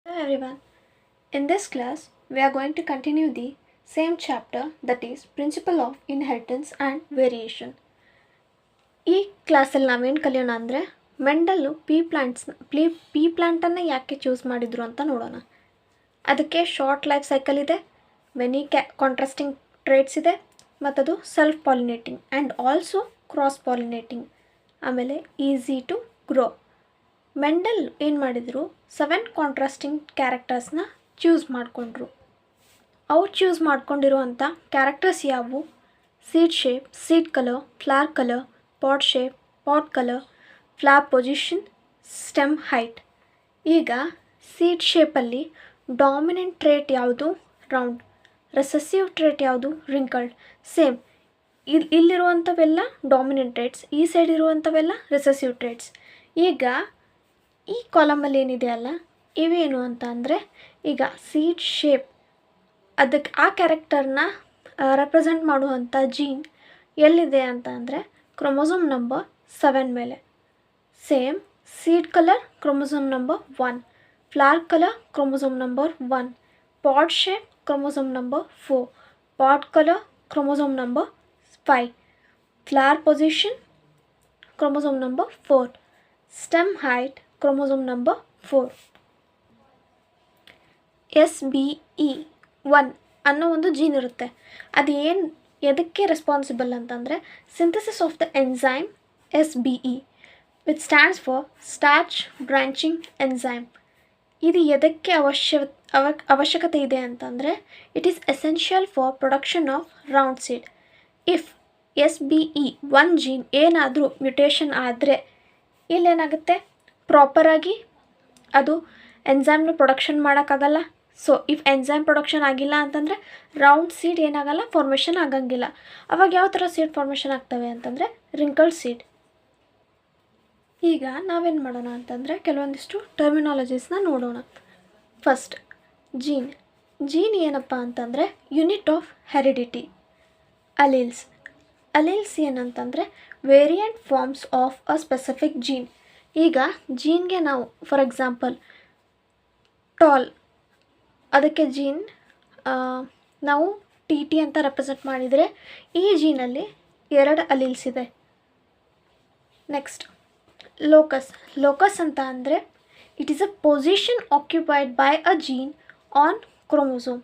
Hello everyone. In this class, we are going to continue the same chapter, that is Principle of Inheritance and Variation. ಈ ಕ್ಲಾಸಲ್ಲಿ ನಾವೇನು ಕಲಿಯೋಣ ಅಂದರೆ ಮೆಂಡಲ್ಲು ಪೀ ಪ್ಲ್ಯಾಂಟನ್ನು ಯಾಕೆ choose ಮಾಡಿದ್ರು ಅಂತ ನೋಡೋಣ. ಅದಕ್ಕೆ ಶಾರ್ಟ್ ಲೈಫ್ ಸೈಕಲ್ ಇದೆ, ಮೆನಿ ಕಾಂಟ್ರಾಸ್ಟಿಂಗ್ ಟ್ರೇಟ್ಸ್ ಇದೆ, ಮತ್ತದು self pollinating and also cross pollinating, ಆಮೇಲೆ ಈಸಿ ಟು ಗ್ರೋ. ಮೆಂಡಲ್ ಏನು ಮಾಡಿದರು, 7 ಕಾಂಟ್ರಾಸ್ಟಿಂಗ್ ಕ್ಯಾರೆಕ್ಟರ್ಸ್ನ ಚೂಸ್ ಮಾಡಿಕೊಂಡ್ರು. ಅವ್ರು ಚೂಸ್ ಮಾಡ್ಕೊಂಡಿರುವಂಥ ಕ್ಯಾರೆಕ್ಟರ್ಸ್ ಯಾವುವು? Seed shape, seed colour, flower colour, pot shape, pot colour, flower position, stem height. ಈಗ seed ಶೇಪಲ್ಲಿ ಡಾಮಿನೆಂಟ್ ಟ್ರೇಟ್ ಯಾವುದು? Round. Recessive trait ಯಾವುದು? ರಿಂಕಲ್ಡ್. ಸೇಮ್ ಇಲ್ಲಿರುವಂಥವೆಲ್ಲ ಡಾಮಿನೆಂಟ್ ಟ್ರೇಟ್ಸ್, ಈ ಸೈಡ್ ಇರುವಂಥವೆಲ್ಲ ರೆಸೆಸಿವ್ ಟ್ರೇಟ್ಸ್. ಈಗ ಈ ಕಾಲಮಲ್ಲಿ ಏನಿದೆ ಅಲ್ಲ, ಇವೇನು ಅಂತ ಅಂದರೆ, ಈಗ ಸೀಡ್ ಶೇಪ್ ಅದಕ್ಕೆ ಆ ಕ್ಯಾರೆಕ್ಟರ್ನ ರೆಪ್ರೆಸೆಂಟ್ ಮಾಡುವಂಥ ಜೀನ್ ಎಲ್ಲಿದೆ ಅಂತ ಅಂದರೆ ಕ್ರೋಮೋಸೋಮ್ ನಂಬರ್ 7 ಮೇಲೆ. Same seed colour chromosome number 1, flower colour chromosome number 1, pot shape chromosome number 4, pot colour chromosome number 5, flower position chromosome number 4, stem height chromosome number 4. SBE1 ಅನ್ನೋ ಒಂದು gene ಇರುತ್ತೆ. ಅದು ಎದಕ್ಕೆ ರೆಸ್ಪಾನ್ಸಿಬಲ್ ಅಂತಂದರೆ synthesis of the enzyme SBE, which stands for starch branching enzyme. ಇದು ಎದಕ್ಕೆ ಅವಶ್ಯಕತೆ ಇದೆ ಅಂತಂದರೆ it is essential for production of round seed. If SBE1 gene ಏನಾದರೂ ಮ್ಯುಟೇಷನ್ ಆದರೆ ಇಲ್ಲೇನಾಗುತ್ತೆ, ಪ್ರಾಪರಾಗಿ ಅದು ಎನ್ಝೈಮ್ನ ಪ್ರೊಡಕ್ಷನ್ ಮಾಡೋಕ್ಕಾಗಲ್ಲ. ಸೊ ಇಫ್ ಎನ್ಝೈಮ್ ಪ್ರೊಡಕ್ಷನ್ ಆಗಿಲ್ಲ ಅಂತಂದರೆ ರೌಂಡ್ ಸೀಡ್ ಏನಾಗಲ್ಲ, ಫಾರ್ಮೇಷನ್ ಆಗಂಗಿಲ್ಲ. ಅವಾಗ ಯಾವ ಥರ ಸೀಡ್ ಫಾರ್ಮೇಷನ್ ಆಗ್ತವೆ ಅಂತಂದರೆ ರಿಂಕಲ್ಡ್ ಸೀಡ್. ಈಗ ನಾವೇನು ಮಾಡೋಣ ಅಂತಂದರೆ ಕೆಲವೊಂದಿಷ್ಟು ಟರ್ಮಿನಾಲಜೀಸ್ನ ನೋಡೋಣ. First gene. ಜೀನ್ ಏನಪ್ಪ ಅಂತಂದರೆ unit of heredity. Alleles. Alleles ಏನಂತಂದರೆ variant forms of a specific gene. ಈಗ ಜೀನ್ಗೆ ನಾವು ಫಾರ್ ಎಕ್ಸಾಂಪಲ್ ಟಾಲ್, ಅದಕ್ಕೆ ಜೀನ್ ನಾವು TT ಅಂತ ರೆಪ್ರೆಸೆಂಟ್ ಮಾಡಿದರೆ ಈ ಜೀನಲ್ಲಿ 2 ಅಲೀಲ್ಸ್ ಇದೆ. Next locus. ಲೋಕಸ್ ಅಂತ ಅಂದರೆ it is a position occupied by a gene on chromosome.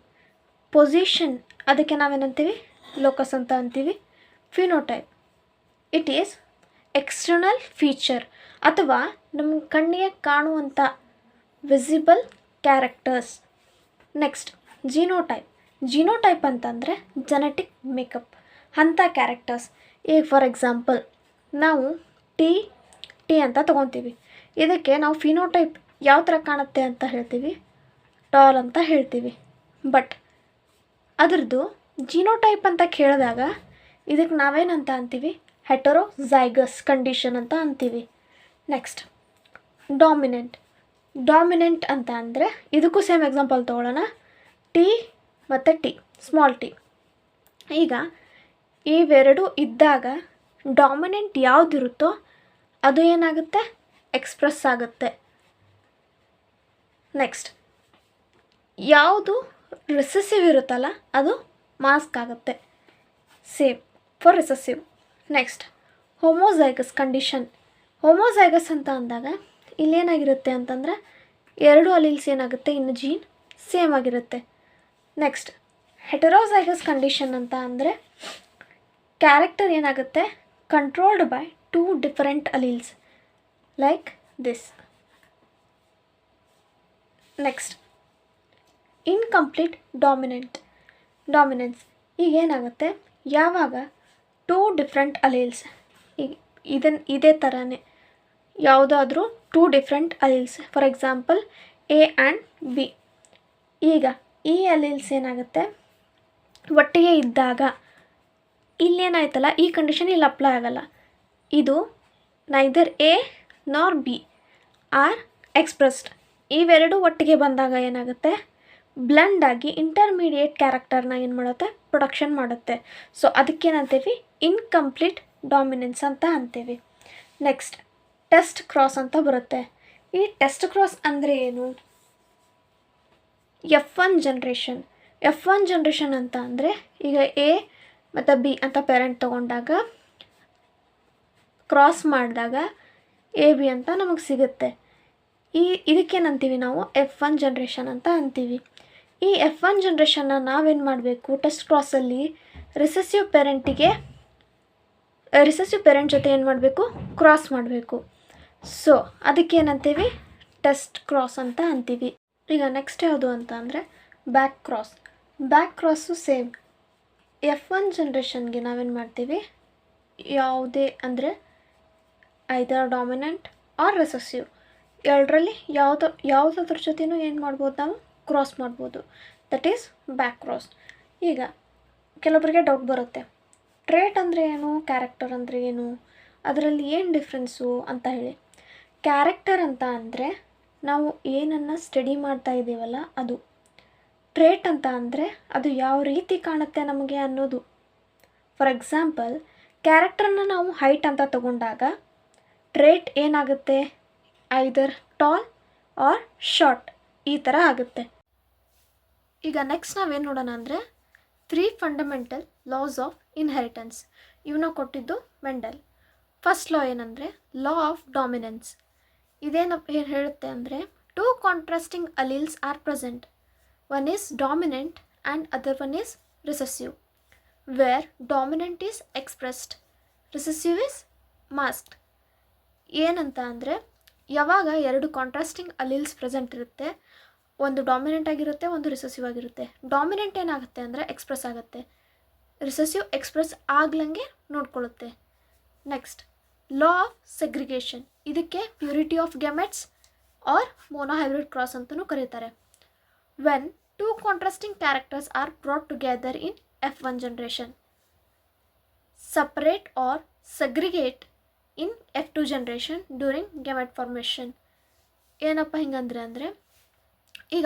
Position, ಅದಕ್ಕೆ ನಾವೇನಂತೀವಿ? ಲೋಕಸ್ ಅಂತ ಅಂತೀವಿ. Phenotype, it is external feature ಅಥವಾ ನಮ್ಮ ಕಣ್ಣಿಗೆ ಕಾಣುವಂಥ visible characters. Next genotype. Genotype ಅಂತಂದರೆ ಜೆನೆಟಿಕ್ ಮೇಕಪ್ ಅಂಥ ಕ್ಯಾರೆಕ್ಟರ್ಸ್. ಈಗ ಫಾರ್ ಎಕ್ಸಾಂಪಲ್ ನಾವು ಟಿ ಅಂತ ತೊಗೊತೀವಿ. ಇದಕ್ಕೆ ನಾವು ಫಿನೋಟೈಪ್ ಯಾವ ಥರ ಕಾಣುತ್ತೆ ಅಂತ ಹೇಳ್ತೀವಿ? ಟಾಲ್ ಅಂತ ಹೇಳ್ತೀವಿ. ಬಟ್ ಅದರದ್ದು ಜೀನೋಟೈಪ್ ಅಂತ ಕೇಳಿದಾಗ ಇದಕ್ಕೆ ನಾವೇನಂತ ಅಂತೀವಿ? ಹೆಟರೋಝೈಗಸ್ ಕಂಡೀಷನ್ ಅಂತ ಅಂತೀವಿ. Next dominant. ಡಾಮಿನೆಂಟ್ ಅಂತ ಅಂದರೆ ಇದಕ್ಕೂ ಸೇಮ್ ಎಕ್ಸಾಂಪಲ್ ತೊಗೊಳ್ಳೋಣ. T ಮತ್ತು T, ಸ್ಮಾಲ್ t. ಈಗ ಇವೆರಡು ಇದ್ದಾಗ ಡಾಮಿನೆಂಟ್ ಯಾವುದಿರುತ್ತೋ ಅದು ಏನಾಗುತ್ತೆ? ಎಕ್ಸ್ಪ್ರೆಸ್ ಆಗುತ್ತೆ. ನೆಕ್ಸ್ಟ್ ಯಾವುದು ರಿಸೆಸಿವ್ ಇರುತ್ತಲ್ಲ ಅದು ಮಾಸ್ಕ್ ಆಗುತ್ತೆ. Same for recessive. Next homozygous condition. Homozygous ಅಂತ ಅಂದಾಗ ಇಲ್ಲೇನಾಗಿರುತ್ತೆ ಅಂತಂದರೆ 2 ಅಲೀಲ್ಸ್ ಏನಾಗುತ್ತೆ, ಇನ್ನು ಜೀನ್ ಸೇಮ್ ಆಗಿರುತ್ತೆ. ನೆಕ್ಸ್ಟ್ ಹೆಟರೋಝೈಗಸ್ ಕಂಡೀಷನ್ ಅಂತ ಅಂದರೆ ಕ್ಯಾರೆಕ್ಟರ್ ಏನಾಗುತ್ತೆ, controlled by 2 different alleles like this. Next incomplete dominance. ಈಗೇನಾಗುತ್ತೆ, ಯಾವಾಗ 2 ಡಿಫ್ರೆಂಟ್ ಅಲೀಲ್ಸ್, ಇದೇ ಥರನೇ ಯಾವುದಾದ್ರೂ 2 different alleles, for example A and B. ಈಗ ಈ ಅಲೀಲ್ಸ್ ಏನಾಗುತ್ತೆ, ಒಟ್ಟಿಗೆ ಇದ್ದಾಗ ಇಲ್ಲೇನಾಯ್ತಲ್ಲ, ಈ ಕಂಡೀಷನ್ ಇಲ್ಲಿ ಅಪ್ಲೈ ಆಗಲ್ಲ. ಇದು ನೈದರ್ A ನಾರ್ B ಆರ್ ಎಕ್ಸ್ಪ್ರೆಸ್ಡ್. ಇವೆರಡು ಒಟ್ಟಿಗೆ ಬಂದಾಗ ಏನಾಗುತ್ತೆ, ಬ್ಲೆಂಡ್ ಆಗಿ ಇಂಟರ್ಮೀಡಿಯೇಟ್ ಕ್ಯಾರೆಕ್ಟರ್ನ ಏನು ಮಾಡುತ್ತೆ, ಪ್ರೊಡಕ್ಷನ್ ಮಾಡುತ್ತೆ. ಸೊ ಅದಕ್ಕೇನಂತೀವಿ? ಇನ್ಕಂಪ್ಲೀಟ್ ಡಾಮಿನೆನ್ಸ್ ಅಂತ ಅಂತೀವಿ. ನೆಕ್ಸ್ಟ್ ಟೆಸ್ಟ್ ಕ್ರಾಸ್ ಅಂತ ಬರುತ್ತೆ. ಈ ಟೆಸ್ಟ್ ಕ್ರಾಸ್ ಅಂದರೆ ಏನು? F1 generation. F1 ಜನ್ರೇಷನ್ ಅಂತ ಅಂದರೆ ಈಗ ಎ ಮತ್ತು ಬಿ ಅಂತ ಪೇರೆಂಟ್ ತೊಗೊಂಡಾಗ ಕ್ರಾಸ್ ಮಾಡಿದಾಗ ಎ ಬಿ ಅಂತ ನಮಗೆ ಸಿಗುತ್ತೆ. ಇದಕ್ಕೇನಂತೀವಿ ನಾವು F1 ಜನ್ರೇಷನ್ ಅಂತ ಅಂತೀವಿ. ಈ F1 ಜನ್ರೇಷನ್ನ ನಾವೇನು ಮಾಡಬೇಕು, ಟೆಸ್ಟ್ ಕ್ರಾಸಲ್ಲಿ ರಿಸೆಸಿವ್ ಪೇರೆಂಟ್ ಜೊತೆ ಏನು ಮಾಡಬೇಕು, ಕ್ರಾಸ್ ಮಾಡಬೇಕು. ಸೊ ಅದಕ್ಕೇನಂತೀವಿ, ಟೆಸ್ಟ್ ಕ್ರಾಸ್ ಅಂತ ಅಂತೀವಿ. ಈಗ ನೆಕ್ಸ್ಟ್ ಯಾವುದು ಅಂತ ಅಂದರೆ back cross. Back cross same. F1 ಜನ್ರೇಷನ್ಗೆ ನಾವೇನು ಮಾಡ್ತೀವಿ, ಯಾವುದೇ ಅಂದರೆ ಐದರ್ ಡಾಮಿನೆಂಟ್ ಆರ್ ರೆಸೆಸಿವ್ ಎರಡರಲ್ಲಿ ಯಾವುದಾದ್ರ ಜೊತೆನೂ ಏನು ಮಾಡ್ಬೋದು, ನಾವು ಕ್ರಾಸ್ ಮಾಡ್ಬೋದು. That is back cross. ಈಗ ಕೆಲವೊಬ್ಬರಿಗೆ ಡೌಟ್ ಬರುತ್ತೆ, ಟ್ರೇಟ್ ಅಂದರೆ ಏನು, ಕ್ಯಾರೆಕ್ಟರ್ ಅಂದರೆ ಏನು, ಅದರಲ್ಲಿ ಏನು ಡಿಫ್ರೆನ್ಸು ಅಂತ ಹೇಳಿ. ಕ್ಯಾರೆಕ್ಟರ್ ಅಂತ ಅಂದರೆ ನಾವು ಏನನ್ನು ಸ್ಟಡಿ ಮಾಡ್ತಾ ಇದ್ದೀವಲ್ಲ ಅದು. ಟ್ರೇಟ್ ಅಂತ ಅಂದರೆ ಅದು ಯಾವ ರೀತಿ ಕಾಣುತ್ತೆ ನಮಗೆ ಅನ್ನೋದು. ಫಾರ್ ಎಕ್ಸಾಂಪಲ್, ಕ್ಯಾರೆಕ್ಟರನ್ನ ನಾವು ಹೈಟ್ ಅಂತ ತಗೊಂಡಾಗ ಟ್ರೇಟ್ ಏನಾಗುತ್ತೆ, ಐದರ್ ಟಾಲ್ ಆರ್ ಶಾರ್ಟ್ ಈ ಥರ ಆಗುತ್ತೆ. ಈಗ ನೆಕ್ಸ್ಟ್ ನಾವೇನು ನೋಡೋಣ ಅಂದರೆ 3 ಫಂಡಮೆಂಟಲ್ ಲಾಸ್ ಆಫ್ ಇನ್ಹೆರಿಟೆನ್ಸ್. ಇವನ್ನ ಕೊಟ್ಟಿದ್ದು ಮೆಂಡಲ್. ಫಸ್ಟ್ ಲಾ ಏನಂದರೆ ಲಾ ಆಫ್ ಡಾಮಿನೆನ್ಸ್. ಏನು ಹೇಳುತ್ತೆ ಅಂದರೆ 2 contrasting alleles are present. One is dominant and other one is recessive. Where dominant is expressed, recessive is masked. ಏನಂತ ಅಂದರೆ ಯಾವಾಗ 2 ಕಾಂಟ್ರಾಸ್ಟಿಂಗ್ ಅಲೀಲ್ಸ್ ಪ್ರೆಸೆಂಟ್ ಇರುತ್ತೆ, ಒಂದು ಡಾಮಿನೆಂಟ್ ಆಗಿರುತ್ತೆ, ಒಂದು ರಿಸೆಸಿವ್ ಆಗಿರುತ್ತೆ. ಡಾಮಿನೆಂಟ್ ಏನಾಗುತ್ತೆ ಅಂದರೆ ಎಕ್ಸ್ಪ್ರೆಸ್ ಆಗುತ್ತೆ, ರಿಸೆಸಿವ್ ಎಕ್ಸ್ಪ್ರೆಸ್ ಆಗ್ಲಂಗೆ ನೋಡ್ಕೊಳ್ಳುತ್ತೆ. Next law of segregation. ಇದಕ್ಕೆ purity of gametes or monohybrid cross ಅಂತಲೂ ಕರೀತಾರೆ. When 2 contrasting characters are brought together in F1 generation, separate or segregate in F2 generation during gamete formation. ಏನಪ್ಪ ಹಿಂಗಂದ್ರೆ ಅಂದರೆ ಈಗ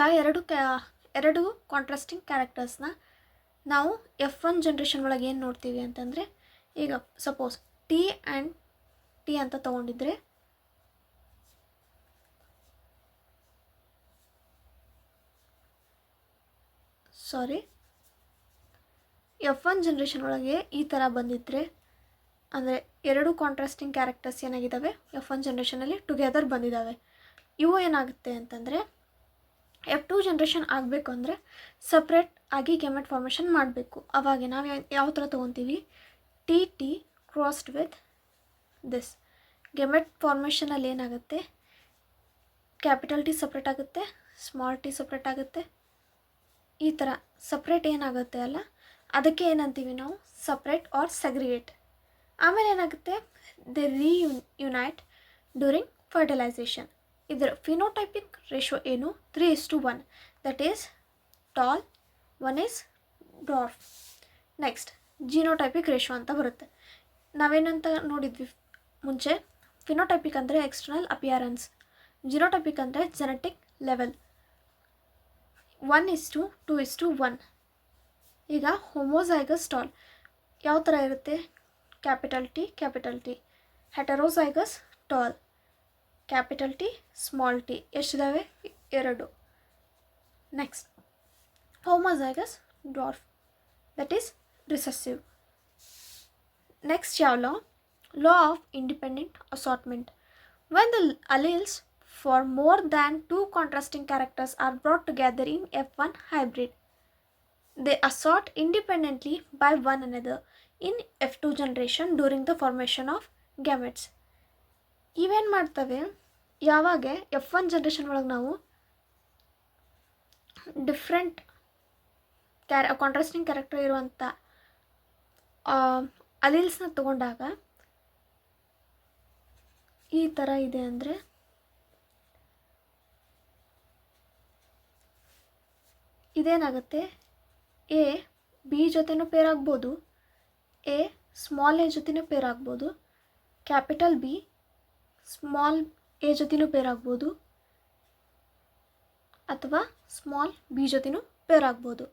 ಎರಡು ಕಾಂಟ್ರಾಸ್ಟಿಂಗ್ ಕ್ಯಾರೆಕ್ಟರ್ಸ್ನ ನಾವು F1 ಜನ್ರೇಷನ್ ಒಳಗೆ ಏನು ನೋಡ್ತೀವಿ ಅಂತಂದರೆ, ಈಗ ಸಪೋಸ್ ಟಿ ಆ್ಯಂಡ್ ಟಿ ಅಂತ ತೊಗೊಂಡಿದ್ರೆ F1 ಜನ್ರೇಷನ್ ಒಳಗೆ ಈ ಥರ ಬಂದಿದ್ದರೆ, ಅಂದರೆ 2 ಕಾಂಟ್ರಾಸ್ಟಿಂಗ್ ಕ್ಯಾರೆಕ್ಟರ್ಸ್ ಏನಾಗಿದ್ದಾವೆ F1 ಜನ್ರೇಷನಲ್ಲಿ ಟುಗೆದರ್ ಬಂದಿದ್ದಾವೆ. ಇವು ಏನಾಗುತ್ತೆ ಅಂತಂದರೆ F2 ಜನ್ರೇಷನ್ ಆಗಬೇಕು ಅಂದರೆ ಸಪ್ರೇಟ್ ಆಗಿ ಗ್ಯಾಮೆಟ್ ಫಾರ್ಮೇಷನ್ ಮಾಡಬೇಕು. ಅವಾಗ ನಾವು ಯಾವ ಥರ ತೊಗೊತೀವಿ, T crossed with this. Gamete ಫಾರ್ಮೇಷನಲ್ಲಿ ಏನಾಗುತ್ತೆ, ಕ್ಯಾಪಿಟಲ್ ಟಿ ಸಪ್ರೇಟ್ ಆಗುತ್ತೆ, ಸ್ಮಾಲ್ ಟಿ ಸಪ್ರೇಟ್ ಆಗುತ್ತೆ. ಈ ಥರ ಸಪ್ರೇಟ್ ಏನಾಗುತ್ತೆ ಅಲ್ಲ, ಅದಕ್ಕೆ ಏನಂತೀವಿ ನಾವು ಸಪ್ರೇಟ್ ಆರ್ ಸೆಗ್ರಿಗೇಟ್. ಆಮೇಲೆ ಏನಾಗುತ್ತೆ, ದೆ ರಿಯುನೈಟ್ ಡ್ಯೂರಿಂಗ್ ಫರ್ಟಿಲೈಸೇಷನ್. ಇದರ ಫಿನೋಟೈಪಿಕ್ ರೇಷೋ ಏನು, 3:1. That is tall, 1 is dwarf. Next genotypic ratio ಅಂತ ಬರುತ್ತೆ. ನಾವೇನಂತ ನೋಡಿದ್ವಿ ಮುಂಚೆ, ಫಿನೋಟೈಪಿಕ್ ಅಂದರೆ ಎಕ್ಸ್ಟರ್ನಲ್ ಅಪಿಯರೆನ್ಸ್, ಜಿನೋಟೈಪಿಕ್ ಅಂದರೆ ಜೆನೆಟಿಕ್ ಲೆವೆಲ್. 1:2:1. ಈಗ ಹೋಮೋಝೈಗಸ್ ಟಾಲ್ ಯಾವ ಥರ ಇರುತ್ತೆ, capital T. Heterozygous tall, capital T, small T. ಎಷ್ಟಿದ್ದಾವೆ, 2. Next homozygous dwarf, that is recessive. Next ಯಾವ law of independent assortment. When the alleles for more than 2 contrasting characters are brought together in F1 hybrid, they assort independently by one another in F2 generation during the formation of gametes. ಇವೇನು ಮಾಡ್ತವೆ, ಯಾವಾಗ F1 generation ಒಳಗೆ ನಾವು different contrasting character ಇರುವಂಥ ಅಲೀಲ್ಸ್ನ ತಗೊಂಡಾಗ ಈ ಥರ ಇದೆ ಅಂದರೆ, ಇದೇನಾಗುತ್ತೆ, ಎ ಬಿ ಜೊತೆನೂ ಪೇರ್ ಆಗ್ಬೋದು, ಎ ಸ್ಮಾಲ್ ಎ ಜೊತೆನೂ ಪೇರ್ ಆಗ್ಬೋದು, ಕ್ಯಾಪಿಟಲ್ ಬಿ ಸ್ಮಾಲ್ ಎ ಜೊತೆನೂ ಪೇರ್ ಆಗ್ಬೋದು, ಅಥವಾ ಸ್ಮಾಲ್ ಬಿ ಜೊತೆನೂ ಪೇರ್ ಆಗ್ಬೋದು.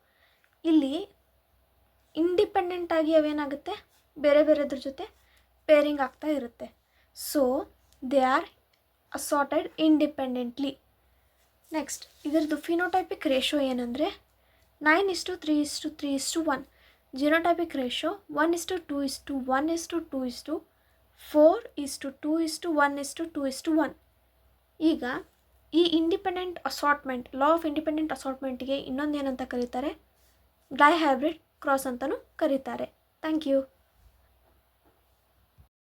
ಇಲ್ಲಿ ಇಂಡಿಪೆಂಡೆಂಟಾಗಿ ಅವೇನಾಗುತ್ತೆ, ಬೇರೆ ಬೇರೆದ್ರ ಜೊತೆ ಪೇರಿಂಗ್ ಆಗ್ತಾ ಇರುತ್ತೆ. So they are assorted independently. Next ಇದರದ್ದು ಫಿನೋಟೈಪಿಕ್ ರೇಷೋ ಏನಂದರೆ 9:3:3:1. Genotypic ratio 1:2:1:2:4:2:1:1. ಈಗ ಈ independent assortment, law of independent ಅಸಾರ್ಟ್ಮೆಂಟ್ಗೆ ಇನ್ನೊಂದು ಏನಂತ ಕರೀತಾರೆ, ಡೈಹೈಬ್ರಿಡ್ ಕ್ರಾಸ್ ಅಂತಲೂ ಕರೀತಾರೆ. Thank you.